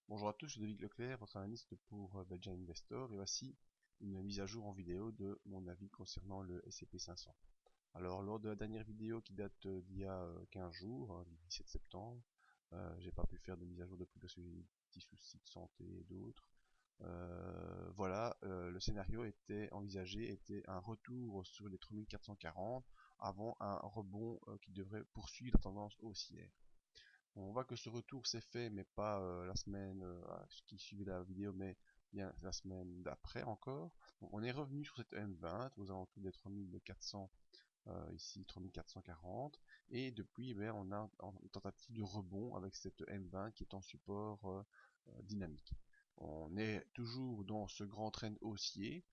Bonjour à tous, je suis David Leclerc, votre analyste pour Belgian Investor, et voici une mise à jour en vidéo de mon avis concernant le S&P 500. Alors, lors de la dernière vidéo qui date d'il y a 15 jours, le 17 septembre, j'ai pas pu faire de mise à jour depuis parce que j'ai eu des petits soucis de santé et d'autres. Le scénario était envisagé, était un retour sur les 3440 avant un rebond qui devrait poursuivre la tendance haussière. On voit que ce retour s'est fait, mais pas la semaine qui suivait la vidéo, mais bien la semaine d'après encore. Donc, on est revenu sur cette M20 aux alentours des 3400, ici 3440, et depuis, on a une tentative de rebond avec cette M20 qui est en support dynamique. On est toujours dans ce grand trend haussier,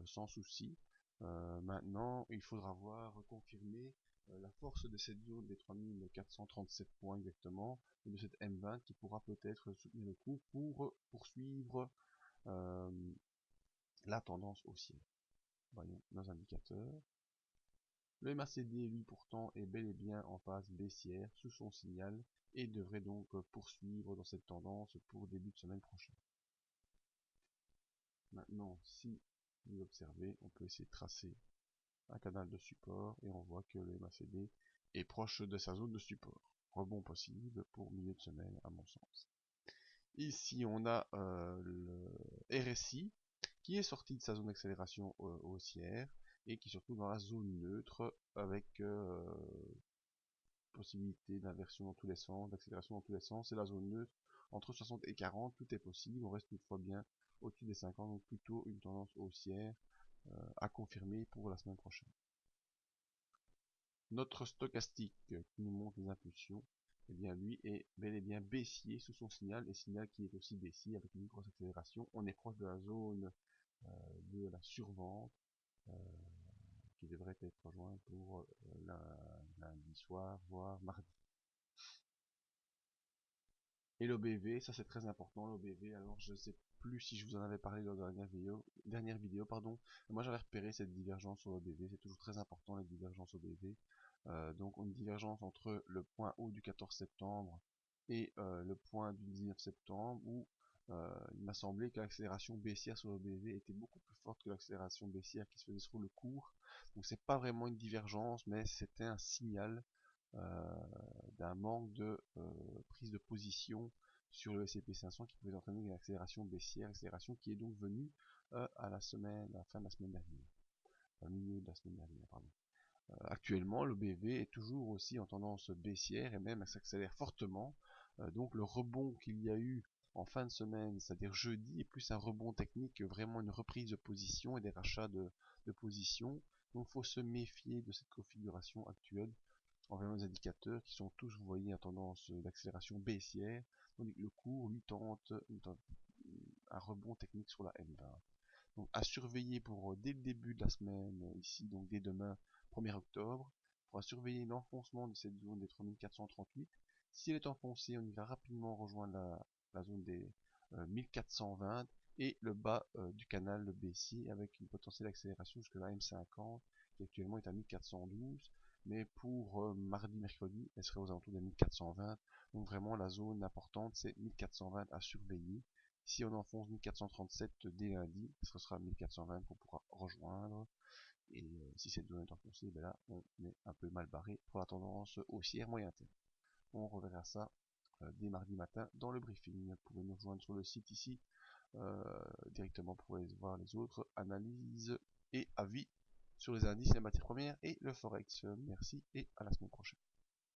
sans souci. Maintenant, il faudra voir confirmer la force de cette zone des 3437 points exactement, et de cette M20 qui pourra peut-être soutenir le coup pour poursuivre euh, la tendance haussière. Voyons nos indicateurs. Le MACD, lui, pourtant, est bel et bien en phase baissière sous son signal et devrait donc poursuivre dans cette tendance pour début de semaine prochaine. Maintenant, si vous observez, on peut essayer de tracer un canal de support et on voit que le MACD est proche de sa zone de support. Rebond possible pour milieu de semaine à mon sens. Ici on a le RSI qui est sorti de sa zone d'accélération haussière et qui se retrouve dans la zone neutre avec possibilité d'inversion dans tous les sens, d'accélération dans tous les sens. C'est la zone neutre entre 60 et 40, tout est possible. On reste toutefois bien au-dessus des 50, donc plutôt une tendance haussière à confirmer pour la semaine prochaine. Notre stochastique qui nous montre les impulsions, eh bien lui est bel et bien baissier sous son signal, et signal qui est aussi baissier avec une grosse accélération. On est proche de la zone de la survente qui devrait être rejointe pour lundi soir, voire mardi. Et l'OBV, ça c'est très important, l'OBV, alors je sais plus si je vous en avais parlé dans la dernière vidéo, pardon. Moi j'avais repéré cette divergence sur l'OBV, c'est toujours très important les divergences OBV. Donc une divergence entre le point haut du 14 septembre et le point du 19 septembre où il m'a semblé que l'accélération baissière sur l'OBV était beaucoup plus forte que l'accélération baissière qui se faisait sur le cours. Donc c'est pas vraiment une divergence, mais c'était un signal d'un manque de prise de position sur le S&P 500 qui pouvait entraîner une accélération baissière, accélération qui est donc venue à la fin de la semaine dernière, au milieu de la semaine dernière, pardon. Actuellement, le BV est toujours aussi en tendance baissière et même s'accélère fortement. Donc le rebond qu'il y a eu en fin de semaine, c'est-à-dire jeudi, est plus un rebond technique que vraiment une reprise de position et des rachats de position. Donc il faut se méfier de cette configuration actuelle en voyant les indicateurs qui sont tous, vous voyez, en tendance d'accélération baissière, tandis que le cours lui tente un rebond technique sur la M20. Donc à surveiller pour dès le début de la semaine, ici, donc dès demain, 1er octobre, il faudra surveiller l'enfoncement de cette zone des 3438. Si elle est enfoncée, on ira rapidement rejoindre la zone des 1420 et le bas du canal, le baissier, avec une potentielle accélération jusqu'à la M50, qui actuellement est à 1412, mais pour mardi, mercredi, elle serait aux alentours des 1420. Donc vraiment la zone importante, c'est 1420 à surveiller. Si on enfonce 1437 dès lundi, ce sera 1420 qu'on pourra rejoindre. Et si cette zone est enfoncée, ben là, on est un peu mal barré pour la tendance haussière moyen terme. On reverra ça dès mardi matin dans le briefing. Vous pouvez nous rejoindre sur le site ici directement pour voir les autres analyses et avis sur les indices, les matières premières et le forex. Merci et à la semaine prochaine.